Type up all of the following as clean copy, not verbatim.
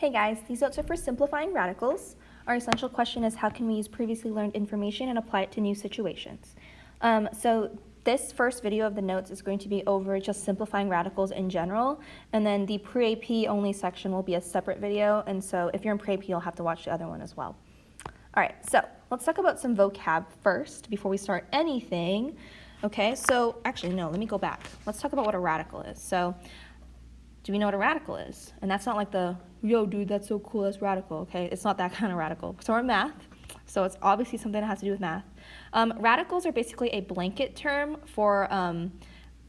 Hey guys, these notes are for simplifying radicals. Our essential question is how can we use previously learned information and apply it to new situations? So this first video of the notes is going to be over just simplifying radicals in general, and then the pre-AP only section will be a separate video, and so if you're in pre-AP you'll have to watch the other one as well. Alright, so let's talk about some vocab first before we start anything. Okay, so actually no, let me go back. Let's talk about what a radical is. So do we know what a radical is? And that's not like the, yo dude, that's so cool, that's radical, okay? It's not that kind of radical. So we're in math, so it's obviously something that has to do with math. Radicals are basically a blanket term for kind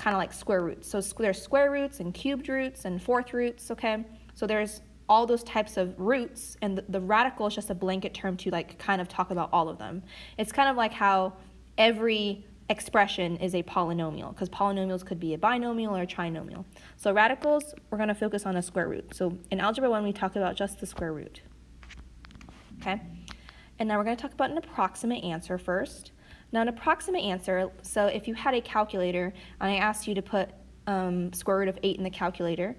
of like square roots. So there's square roots and cubed roots and fourth roots, okay? So there's all those types of roots, and the radical is just a blanket term to like kind of talk about all of them. It's kind of like how every expression is a polynomial, because polynomials could be a binomial or a trinomial. So radicals, we're going to focus on a square root. So in Algebra 1, we talk about just the square root. Okay? And now we're going to talk about an approximate answer first. Now an approximate answer, so if you had a calculator and I asked you to put square root of 8 in the calculator,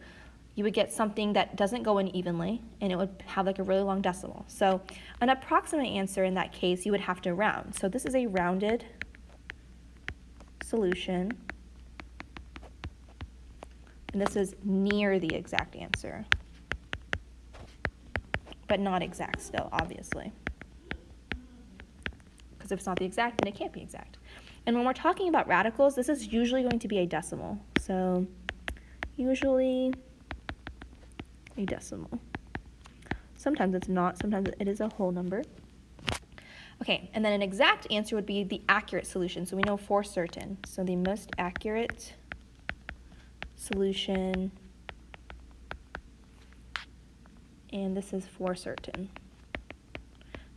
you would get something that doesn't go in evenly, and it would have like a really long decimal. So an approximate answer in that case, you would have to round. So this is a rounded solution, and this is near the exact answer, but not exact still, obviously, because if it's not the exact, then it can't be exact. And when we're talking about radicals, this is usually going to be a decimal. So usually a decimal. Sometimes it's not, sometimes it is a whole number. Okay, and then an exact answer would be the accurate solution. So we know for certain. So the most accurate solution, and this is for certain.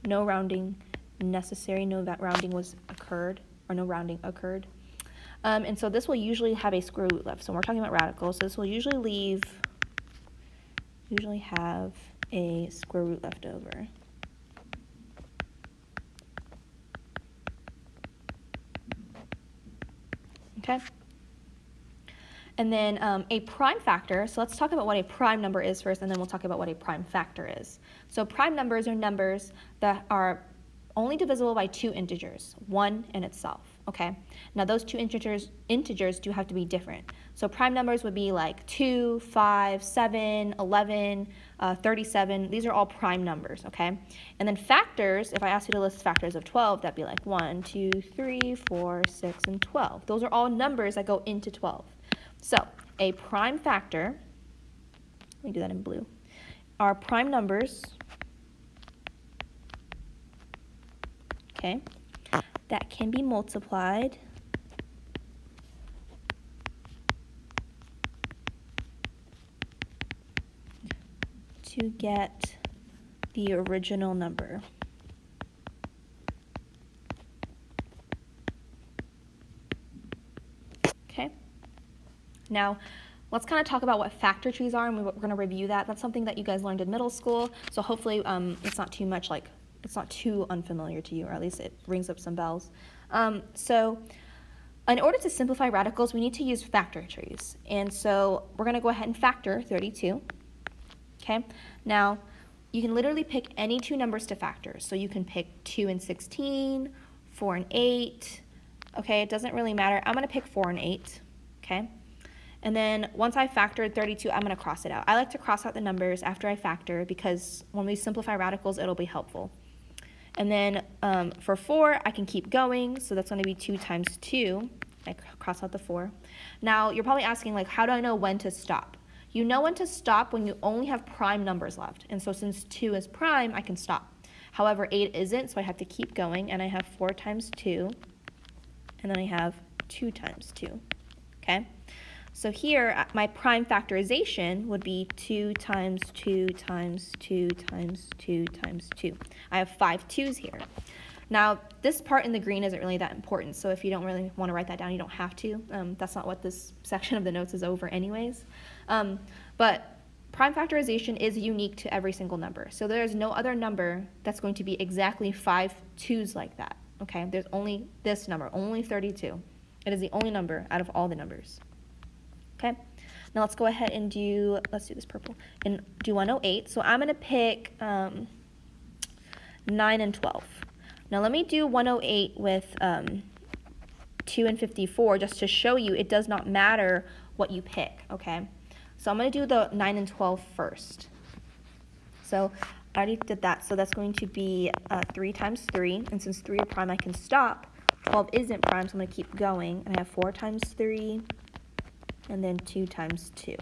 No rounding necessary, no rounding was occurred, or no rounding occurred. And so this will usually have a square root left. So we're talking about radicals, so this will usually have a square root left over. Okay? And then a prime factor, so let's talk about what a prime number is first, and then we'll talk about what a prime factor is. So prime numbers are numbers that are only divisible by two integers, 1 and itself, okay? Now those two integers do have to be different. So prime numbers would be like 2, 5, 7, 11, 37. These are all prime numbers, okay? And then factors, if I asked you to list factors of 12, that'd be like 1, 2, 3, 4, 6, and 12. Those are all numbers that go into 12. So a prime factor, let me do that in blue, are prime numbers, okay, that can be multiplied to get the original number. Okay. Now, let's kind of talk about what factor trees are, and we're going to review that. That's something that you guys learned in middle school, so hopefully it's not too much like, it's not too unfamiliar to you, or at least it rings up some bells. So in order to simplify radicals, we need to use factor trees. And so we're going to go ahead and factor 32. Okay? Now, you can literally pick any two numbers to factor. So you can pick 2 and 16, 4 and 8. Okay, it doesn't really matter. I'm going to pick 4 and 8. Okay? And then once I factored 32, I'm going to cross it out. I like to cross out the numbers after I factor because when we simplify radicals, it'll be helpful. And then for 4, I can keep going, so that's going to be 2 times 2. I cross out the 4. Now, you're probably asking, like, how do I know when to stop? You know when to stop when you only have prime numbers left. And so since 2 is prime, I can stop. However, 8 isn't, so I have to keep going, and I have 4 times 2, and then I have 2 times 2, okay? So here, my prime factorization would be 2 times 2 times 2 times 2 times 2. I have 5 2's here. Now, this part in the green isn't really that important, so if you don't really want to write that down, you don't have to. That's not what this section of the notes is over anyways. But prime factorization is unique to every single number. So there's no other number that's going to be exactly 5 2's like that, okay? There's only this number, only 32. It is the only number out of all the numbers. Okay, Now let's go ahead and let's do this purple, and do 108. So I'm going to pick 9 and 12. Now let me do 108 with 2 and 54 just to show you it does not matter what you pick, okay? So I'm going to do the 9 and 12 first. So I already did that, so that's going to be 3 times 3, and since 3 are prime, I can stop. 12 isn't prime, so I'm going to keep going, and I have 4 times 3, and then 2 times 2,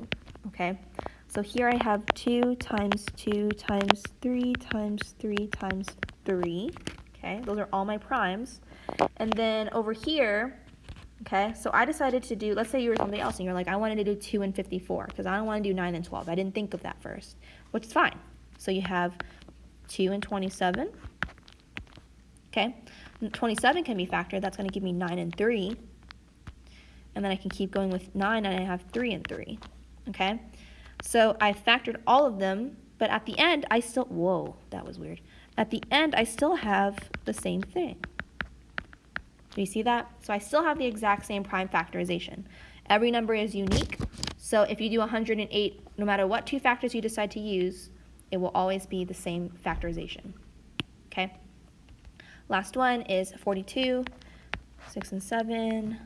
okay? So here I have 2 times 2 times 3 times 3 times 3, okay? Those are all my primes. And then over here, okay, so I decided to do, let's say you were something else, and you're like, I wanted to do 2 and 54, because I don't want to do 9 and 12. I didn't think of that first, which is fine. So you have 2 and 27, okay? 27 can be factored. That's going to give me 9 and 3. And then I can keep going with 9, and I have 3 and 3, okay? So I factored all of them, but at the end, I still, whoa, that was weird. At the end, I still have the same thing. Do you see that? So I still have the exact same prime factorization. Every number is unique. So if you do 108, no matter what two factors you decide to use, it will always be the same factorization, okay? Last one is 42, 6 and 7.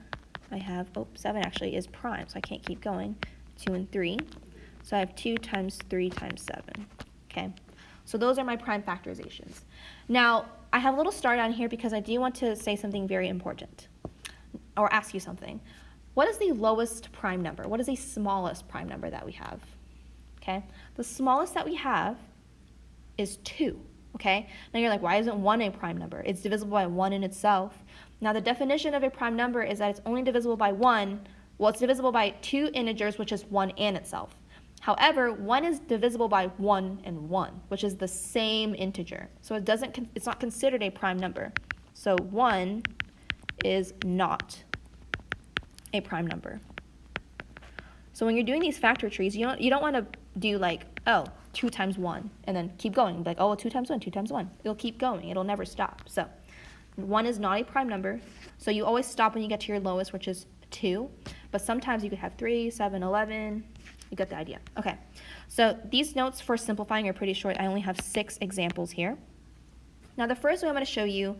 I have, 7 actually is prime, so I can't keep going. 2 and 3. So I have 2 times 3 times 7, okay? So those are my prime factorizations. Now, I have a little star down here because I do want to say something very important, or ask you something. What is the lowest prime number? What is the smallest prime number that we have? Okay, the smallest that we have is 2, okay? Now you're like, why isn't 1 a prime number? It's divisible by 1 in itself. Now the definition of a prime number is that it's only divisible by 1, well, it's divisible by 2 integers, which is 1 and itself. However, 1 is divisible by 1 and 1, which is the same integer. So it's not considered a prime number. So 1 is not a prime number. So when you're doing these factor trees, you don't want to do like, 2 times 1, and then keep going. Like, 2 times 1, 2 times 1. It'll keep going. It'll never stop. So 1 is not a prime number. So you always stop when you get to your lowest, which is 2. But sometimes you could have 3, 7, 11. You get the idea. Okay. So these notes for simplifying are pretty short. I only have 6 examples here. Now the first way I'm going to show you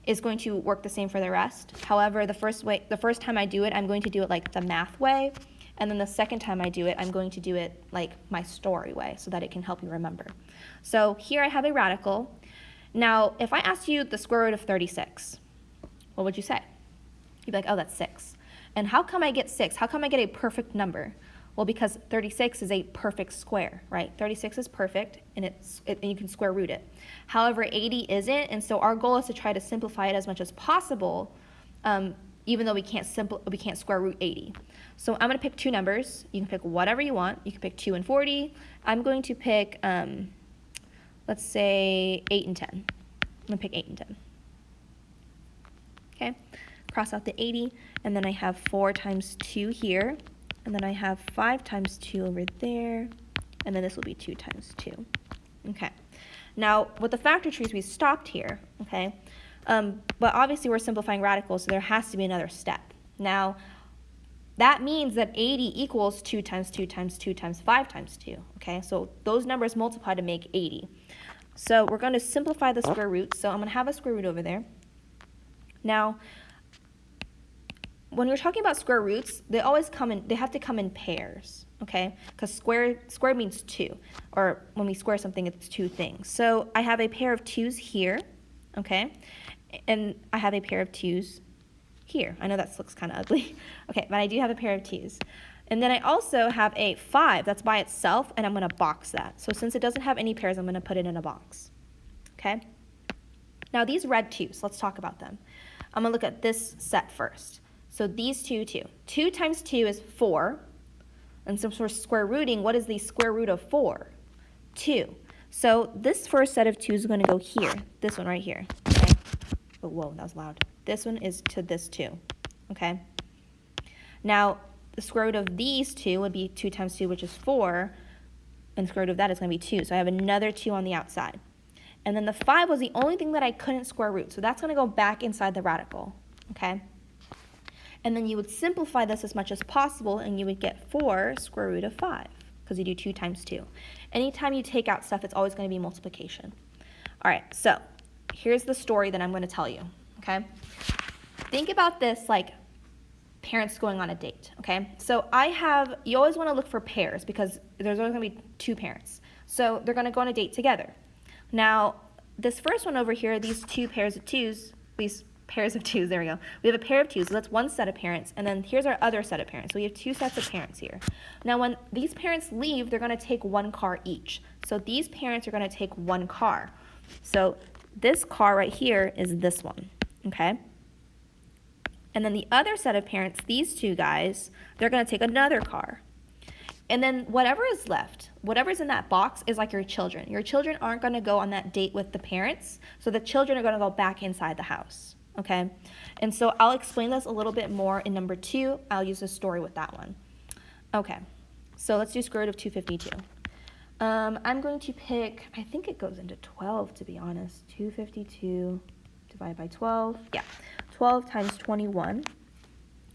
is going to work the same for the rest. However, the first time I do it, I'm going to do it like the math way. And then the second time I do it, I'm going to do it like my story way so that it can help you remember. So here I have a radical. Now, if I asked you the square root of 36, what would you say? You'd be like, that's 6. And how come I get 6? How come I get a perfect number? Well, because 36 is a perfect square, right? 36 is perfect, and you can square root it. However, 80 isn't, and so our goal is to try to simplify it as much as possible, even though we can't square root 80. So I'm going to pick 2 numbers. You can pick whatever you want. You can pick 2 and 40. I'm going to pick, let's say, 8 and 10. I'm going to pick 8 and 10. Okay, cross out the 80, and then I have 4 times 2 here, and then I have 5 times 2 over there, and then this will be 2 times 2. Okay, now with the factor trees, we stopped here, okay? But obviously we're simplifying radicals, so there has to be another step. Now, that means that 80 equals 2 times 2 times 2 times 5 times 2, okay? So those numbers multiply to make 80. So we're going to simplify the square root, so I'm going to have a square root over there. Now, when you're talking about square roots, they have to come in pairs, okay? Because square means 2, or when we square something, it's 2 things. So I have a pair of 2's here, okay? And I have a pair of 2's here. I know that looks kind of ugly. Okay, but I do have a pair of 2's. And then I also have a 5 that's by itself, and I'm going to box that. So since it doesn't have any pairs, I'm going to put it in a box, okay? Now these red 2's, let's talk about them. I'm going to look at this set first. So these 2 times 2 is 4. And since we're square rooting, what is the square root of 4? 2. So this first set of 2's is going to go here. This one right here. Okay? Oh, whoa, that was loud. This one is to this 2. Okay? Now, the square root of these 2 would be 2 times 2, which is 4. And the square root of that is going to be 2. So I have another 2 on the outside. And then the 5 was the only thing that I couldn't square root. So that's going to go back inside the radical. Okay? And then you would simplify this as much as possible, and you would get 4 square root of 5, because you do 2 times 2. Anytime you take out stuff, it's always going to be multiplication. All right, so here's the story that I'm going to tell you, okay? Think about this like parents going on a date, okay? So you always want to look for pairs because there's always going to be 2 parents. So they're going to go on a date together. Now, this first one over here, these pairs of twos, there we go. We have a pair of 2s, so that's 1 set of parents, and then here's our other set of parents. So we have 2 sets of parents here. Now, when these parents leave, they're going to take 1 car each. So these parents are going to take 1 car. So this car right here is this one, okay? And then the other set of parents, these 2 guys, they're going to take another car. And then whatever is left, whatever's in that box is like your children. Your children aren't going to go on that date with the parents, so the children are going to go back inside the house, okay? And so I'll explain this a little bit more in number 2. I'll use a story with that one. Okay, so let's do square root of 252. I'm going to pick, I think it goes into 12 to be honest. 252 divided by 12. Yeah, 12 times 21.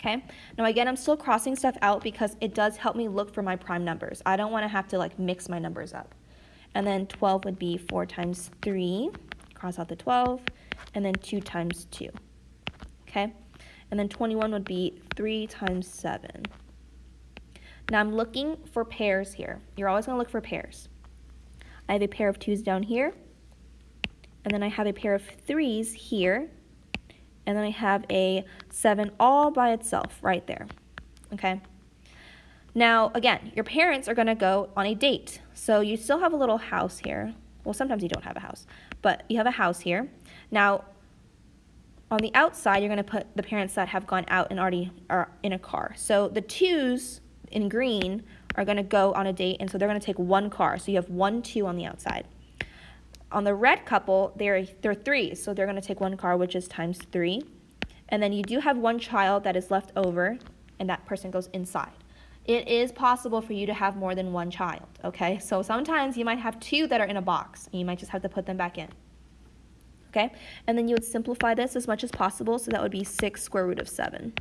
Okay, now again, I'm still crossing stuff out because it does help me look for my prime numbers. I don't want to have to like mix my numbers up. And then 12 would be 4 times 3, cross out the 12, and then 2 times 2. Okay, and then 21 would be 3 times 7. Now I'm looking for pairs here. You're always going to look for pairs. I have a pair of 2s down here, and then I have a pair of 3s here, and then I have a 7 all by itself right there, okay? Now, again, your parents are going to go on a date, so you still have a little house here. Well, sometimes you don't have a house, but you have a house here. Now, on the outside, you're going to put the parents that have gone out and already are in a car. So the 2s in green are going to go on a date, and so they're going to take 1 car. So you have 1, 2 on the outside. On the red couple, they're 3s, so they're going to take 1 car, which is times 3. And then you do have 1 child that is left over, and that person goes inside. It is possible for you to have more than 1 child, okay? So sometimes you might have 2 that are in a box, and you might just have to put them back in, okay? And then you would simplify this as much as possible, so that would be 6 square root of 7.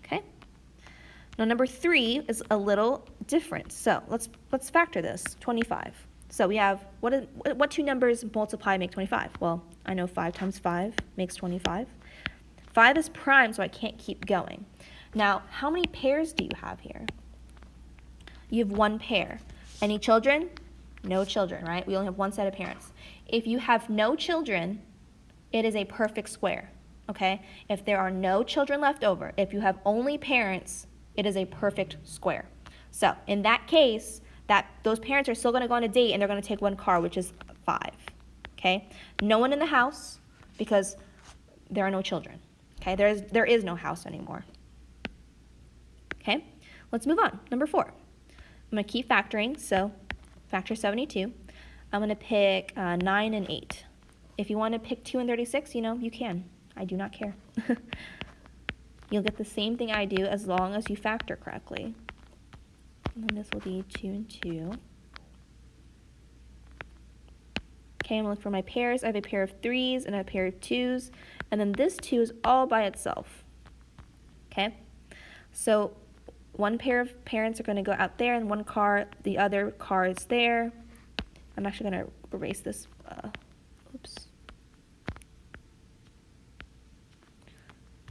Okay? Now, number 3 is a little different. So let's factor this, 25. So we have, what 2 numbers multiply make 25? Well, I know 5 times 5 makes 25. 5 is prime, so I can't keep going. Now, how many pairs do you have here? You have 1 pair. Any children? No children, right? We only have 1 set of parents. If you have no children, it is a perfect square, okay? If there are no children left over, if you have only parents, it is a perfect square. So in that case, those parents are still going to go on a date, and they're going to take 1 car, which is 5, okay? No one in the house because there are no children, okay? There is no house anymore, okay? Let's move on. Number 4. I'm going to keep factoring, so factor 72. I'm going to pick 9 and 8. If you want to pick 2 and 36, you can. I do not care. You'll get the same thing I do as long as you factor correctly. And then this will be 2 and 2. Okay, I'm going to look for my pairs. I have a pair of 3s and a pair of 2s. And then this 2 is all by itself. Okay? So 1 pair of parents are going to go out there, and 1 car, the other car is there. I'm actually going to erase this. Oops.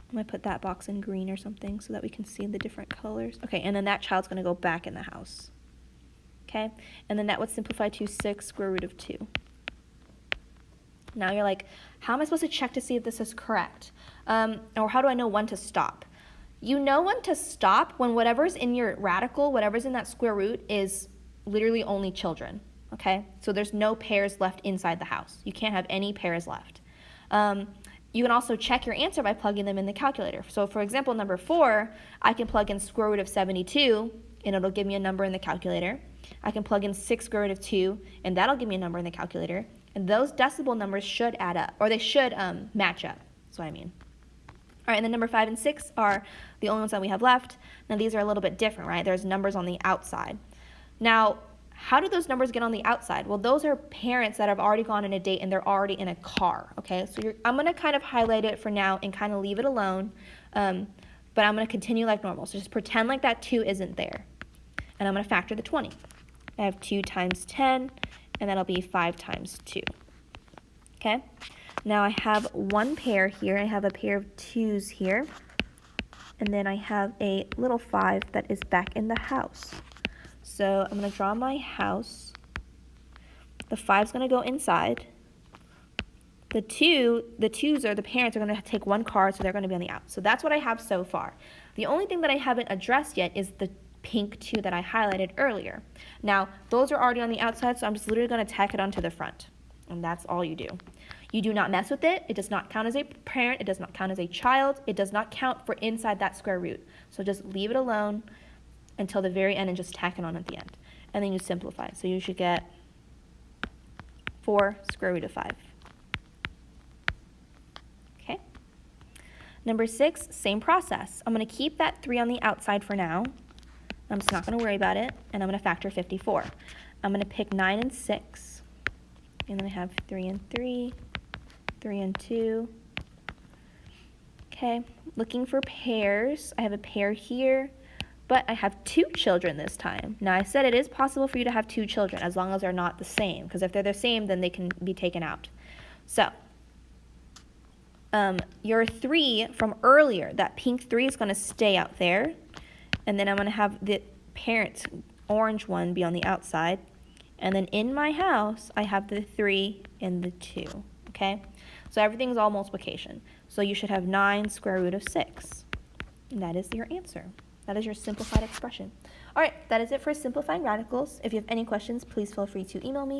I'm going to put that box in green or something so that we can see the different colors. Okay, and then that child's going to go back in the house. Okay, and then that would simplify to 6 square root of 2. Now you're like, how am I supposed to check to see if this is correct? Or how do I know when to stop? You know when to stop when whatever's in your radical, whatever's in that square root is literally only children. Okay, so there's no pairs left inside the house. You can't have any pairs left. You can also check your answer by plugging them in the calculator. So for example, number 4, I can plug in square root of 72, and it'll give me a number in the calculator. I can plug in 6 square root of 2, and that'll give me a number in the calculator. And those decimal numbers should add up, or they should match up. That's what I mean. All right, and then number 5 and 6 are the only ones that we have left. Now these are a little bit different, right? There's numbers on the outside. Now, how do those numbers get on the outside? Well, those are parents that have already gone on a date and they're already in a car, okay? So I'm going to kind of highlight it for now and kind of leave it alone, but I'm going to continue like normal. So just pretend like that 2 isn't there, and I'm going to factor the 20. I have 2 times 10, and that'll be 5 times 2, okay? Now I have one pair here. I have a pair of 2s here, and then I have a little 5 that is back in the house. So I'm going to draw my house. The 5's going to go inside. The 2s are the parents are going to take one card, so they're going to be on the out. So that's what I have so far. The only thing that I haven't addressed yet is the pink 2 that I highlighted earlier. Now, those are already on the outside, so I'm just literally going to tack it onto the front. And that's all you do. You do not mess with it. It does not count as a parent. It does not count as a child. It does not count for inside that square root. So just leave it alone until the very end and just tack it on at the end. And then you simplify. So you should get 4 square root of 5. Okay. Number 6, same process. I'm going to keep that 3 on the outside for now. I'm just not going to worry about it. And I'm going to factor 54. I'm going to pick 9 and 6. And then I have 3 and 3, 3 and 2. Okay, looking for pairs. I have a pair here, but I have 2 children this time. Now I said it is possible for you to have 2 children as long as they're not the same, because if they're the same, then they can be taken out. So, your 3 from earlier, that pink 3 is going to stay out there, and then I'm going to have the parent orange one be on the outside. And then in my house, I have the 3 and the 2, okay? So everything's all multiplication. So you should have 9 square root of 6. And that is your answer. That is your simplified expression. All right, that is it for simplifying radicals. If you have any questions, please feel free to email me.